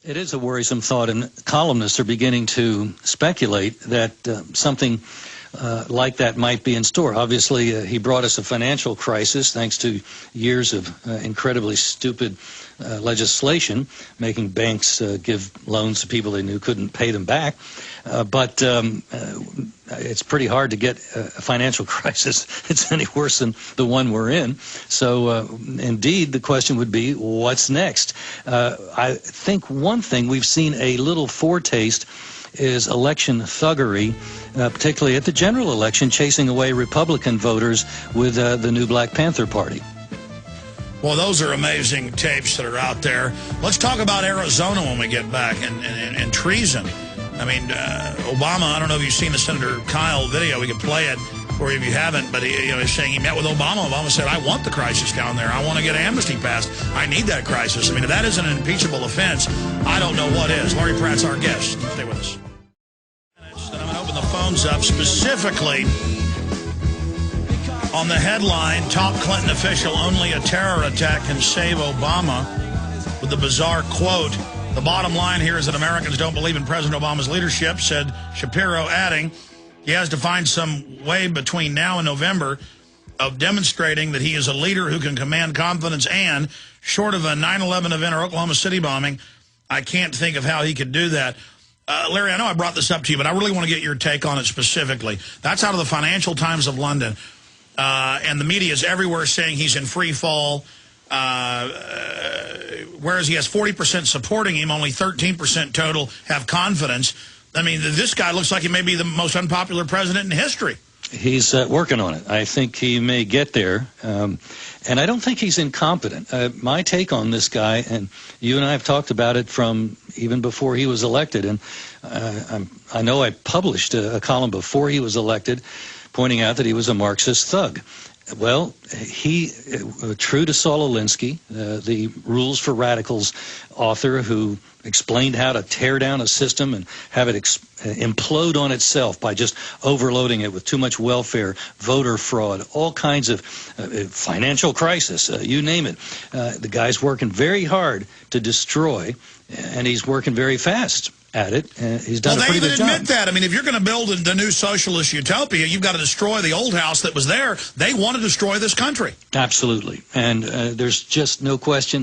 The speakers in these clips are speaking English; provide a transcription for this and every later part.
It is a worrisome thought, and columnists are beginning to speculate that something like that might be in store. Obviously, he brought us a financial crisis thanks to years of incredibly stupid legislation, making banks give loans to people they knew couldn't pay them back. But it's pretty hard to get a financial crisis it's any worse than the one we're in. So, indeed, the question would be, what's next? I think one thing we've seen a little foretaste is election thuggery, particularly at the general election, chasing away Republican voters with the new Black Panther Party. Well, those are amazing tapes that are out there. Let's talk about Arizona when we get back, and treason. I mean, Obama, I don't know if you've seen the Senator Kyle video. We can play it, or if you haven't, but he's saying he met with Obama. Obama said, I want the crisis down there. I want to get amnesty passed. I need that crisis. I mean, if that isn't an impeachable offense, I don't know what is. Larry Pratt's our guest. Stay with us. And I'm going to open the phones up specifically on the headline, top Clinton official, only a terror attack can save Obama, with the bizarre quote. The bottom line here is that Americans don't believe in President Obama's leadership, said Shapiro, adding he has to find some way between now and November of demonstrating that he is a leader who can command confidence, and short of a 9/11 event or Oklahoma City bombing, I can't think of how he could do that. Larry, I know I brought this up to you, but I really want to get your take on it specifically. That's out of the Financial Times of London. And the media is everywhere saying he's in free fall, whereas he has 40% supporting him, only 13% total have confidence. I mean, this guy looks like he may be the most unpopular president in history. He's working on it. I think he may get there. And I don't think he's incompetent. My take on this guy, and you and I have talked about it from even before he was elected, and I know I published a column before he was elected pointing out that he was a Marxist thug. Well, he, true to Saul Alinsky, the Rules for Radicals author who explained how to tear down a system and have it implode on itself by just overloading it with too much welfare, voter fraud, all kinds of financial crisis, you name it. The guy's working very hard to destroy, and he's working very fast at it. He's done a pretty good job. They even admit that. I mean, if you're going to build the new socialist utopia, you've got to destroy the old house that was there. They want to destroy this country. Absolutely. And there's just no question.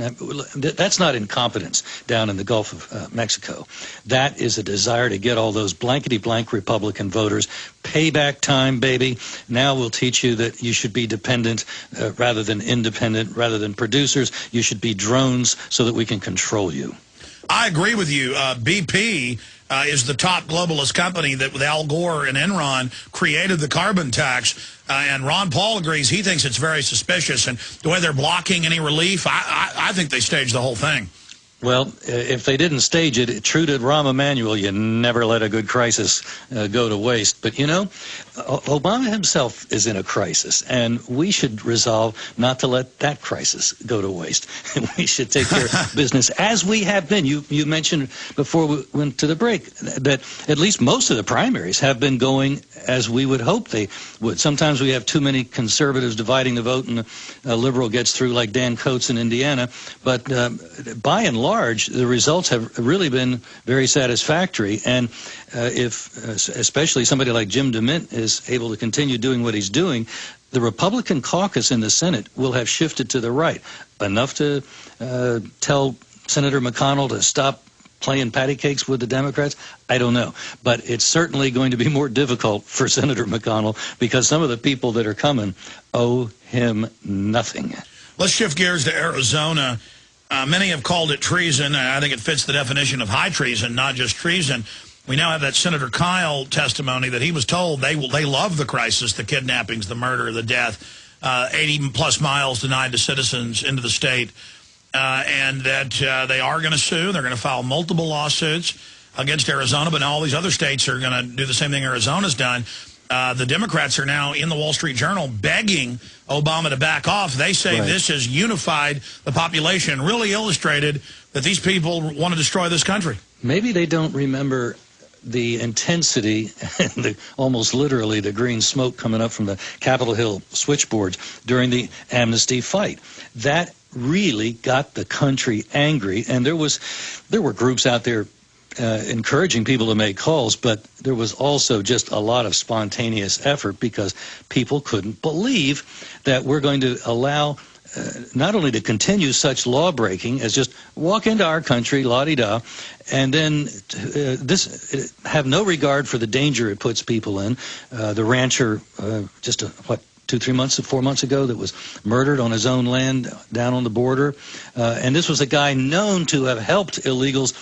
That's not incompetence down in the Gulf of Mexico. That is a desire to get all those blankety-blank Republican voters. Payback time, baby. Now we'll teach you that you should be dependent rather than independent, rather than producers. You should be drones so that we can control you. I agree with you. BP is the top globalist company that, with Al Gore and Enron, created the carbon tax. And Ron Paul agrees. He thinks it's very suspicious. And the way they're blocking any relief, I think they staged the whole thing. Well, if they didn't stage it, true to Rahm Emanuel, you never let a good crisis go to waste. But, you know, Obama himself is in a crisis, and we should resolve not to let that crisis go to waste. We should take care of business as we have been. You mentioned before we went to the break that at least most of the primaries have been going as we would hope they would. Sometimes we have too many conservatives dividing the vote, and a liberal gets through like Dan Coates in Indiana. But by and large, the results have really been very satisfactory. And if especially somebody like Jim DeMint is able to continue doing what he's doing, the Republican caucus in the Senate will have shifted to the right, enough to tell Senator McConnell to stop playing patty cakes with the Democrats? I don't know. But it's certainly going to be more difficult for Senator McConnell because some of the people that are coming owe him nothing. Let's shift gears to Arizona. Many have called it treason. I think it fits the definition of high treason, not just treason. We now have that Senator Kyle testimony that he was told they love the crisis, the kidnappings, the murder, the death, 80-plus miles denied to citizens into the state, and that they are going to sue. They're going to file multiple lawsuits against Arizona, but now all these other states are going to do the same thing Arizona's done. The Democrats are now in the Wall Street Journal begging Obama to back off. They say this has unified the population, really illustrated that these people want to destroy this country. Maybe they don't remember the intensity and almost literally the green smoke coming up from the Capitol Hill switchboards during the amnesty fight. That really got the country angry. And there were groups out there encouraging people to make calls, but there was also just a lot of spontaneous effort because people couldn't believe that we're going to allow not only to continue such law-breaking as just walk into our country, la-di-da, and then have no regard for the danger it puts people in. The rancher, 4 months ago, that was murdered on his own land down on the border. And this was a guy known to have helped illegals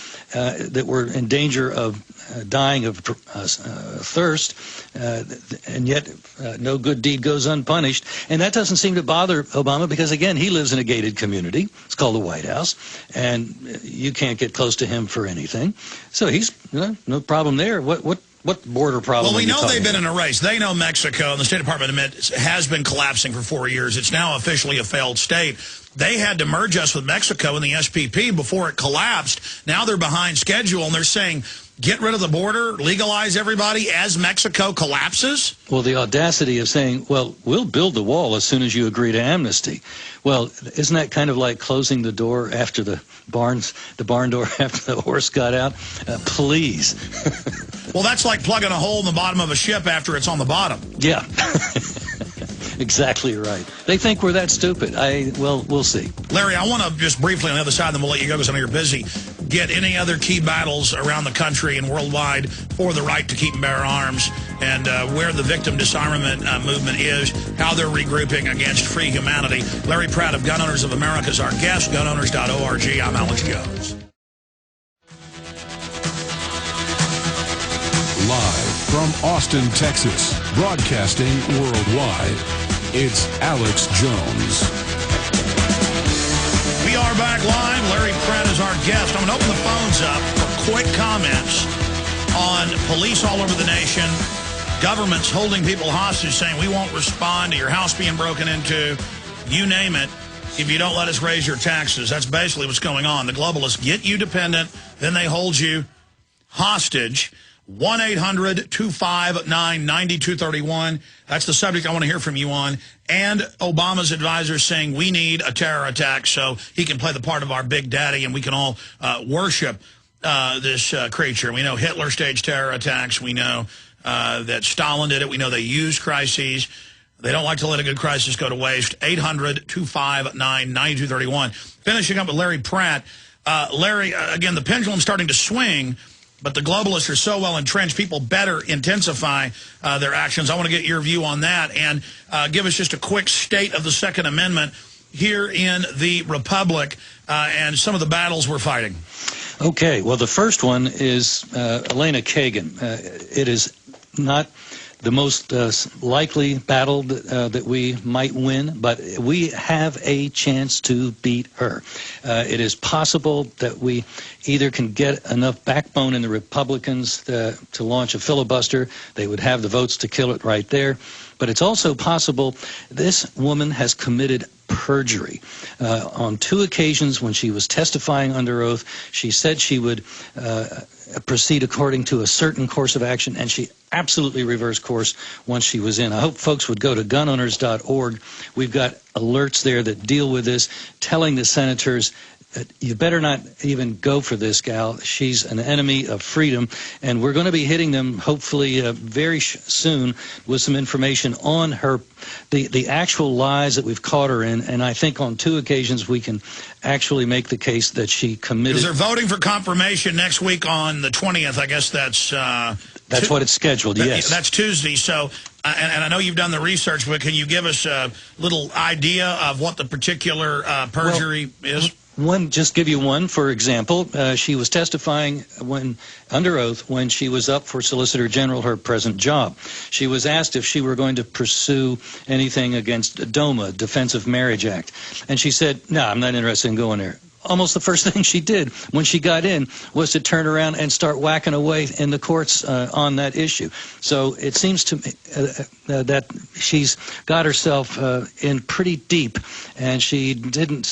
that were in danger of dying of thirst, and yet no good deed goes unpunished. And that doesn't seem to bother Obama because, again, he lives in a gated community. It's called the White House, and you can't get close to him for anything. So he's no problem there. What border problem? Well, we know they've been in a race. They know Mexico, and the State Department admits, has been collapsing for 4 years. It's now officially a failed state. They had to merge us with Mexico in the SPP before it collapsed. Now they're behind schedule, and they're saying, get rid of the border, legalize everybody as Mexico collapses? Well, the audacity of saying, well, we'll build the wall as soon as you agree to amnesty. Well, isn't that kind of like closing the door after the barn door after the horse got out? Please. Well, that's like plugging a hole in the bottom of a ship after it's on the bottom. Yeah. Exactly right. They think we're that stupid. Well, we'll see. Larry, I want to just briefly on the other side, then we'll let you go because I know you're busy, get any other key battles around the country and worldwide for the right to keep and bear arms, and where the victim disarmament movement is, how they're regrouping against free humanity. Larry Pratt of Gun Owners of America is our guest, gunowners.org. I'm Alex Jones. Live from Austin, Texas, broadcasting worldwide, it's Alex Jones. We are back live. Larry Pratt is our guest. I'm going to open the phones up for quick comments on police all over the nation, governments holding people hostage, saying we won't respond to your house being broken into, you name it, if you don't let us raise your taxes. That's basically what's going on. The globalists get you dependent, then they hold you hostage. 1-800-259-9231. That's the subject I want to hear from you on. And Obama's advisors saying we need a terror attack so he can play the part of our big daddy and we can all worship this creature. We know Hitler staged terror attacks. We know that Stalin did it. We know they used crises. They don't like to let a good crisis go to waste. 800-259-9231. Finishing up with Larry Pratt. Larry, again, the pendulum's starting to swing, but the globalists are so well entrenched, people better intensify their actions. I want to get your view on that and give us just a quick state of the Second Amendment here in the Republic and some of the battles we're fighting. Okay, well, the first one is Elena Kagan. It is not the most likely battle that we might win, but we have a chance to beat her. It is possible that we either can get enough backbone in the Republicans to launch a filibuster. They would have the votes to kill it right there. But it's also possible this woman has committed perjury. On 2 occasions when she was testifying under oath, she said she would proceed according to a certain course of action, and she absolutely reversed course once she was in. I hope folks would go to gunowners.org. We've got alerts there that deal with this, telling the senators, you better not even go for this gal. She's an enemy of freedom, and we're going to be hitting them hopefully very soon with some information on her, the actual lies that we've caught her in. And I think on 2 occasions we can actually make the case that she committed. Because they're voting for confirmation next week on the 20th. I guess that's what it's scheduled. Yes, that's Tuesday. So. And I know you've done the research, but can you give us a little idea of what the particular perjury is? Just give you one, for example. She was testifying under oath when she was up for Solicitor General, her present job. She was asked if she were going to pursue anything against DOMA, Defense of Marriage Act. And she said, no, I'm not interested in going there. Almost the first thing she did when she got in was to turn around and start whacking away in the courts on that issue. So it seems to me that she's got herself in pretty deep, and she didn't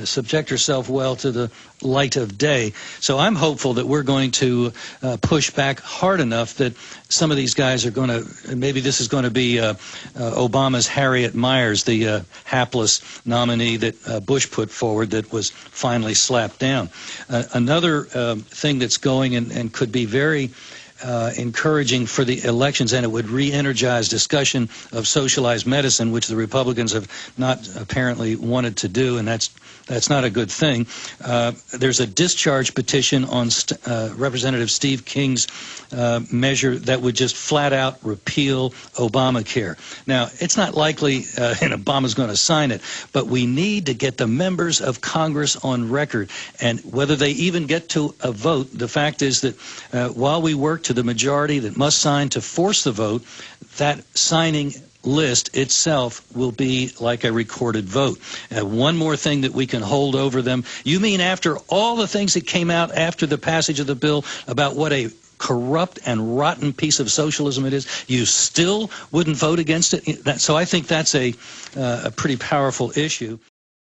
subject herself well to the light of day. So I'm hopeful that we're going to push back hard enough that some of these guys are going to, maybe this is going to be Obama's Harriet Miers, the hapless nominee that Bush put forward that was finally slapped down. Another thing that's going and could be very encouraging for the elections, and it would re-energize discussion of socialized medicine, which the Republicans have not apparently wanted to do, and that's not a good thing. There's a discharge petition on Representative Steve King's measure that would just flat out repeal Obamacare. Now, it's not likely and Obama's going to sign it, but we need to get the members of Congress on record, and whether they even get to a vote, the fact is that while we work to the majority that must sign to force the vote, that signing list itself will be like a recorded vote. One more thing that we can hold over them. You mean after all the things that came out after the passage of the bill about what a corrupt and rotten piece of socialism it is, you still wouldn't vote against it? So I think that's a pretty powerful issue.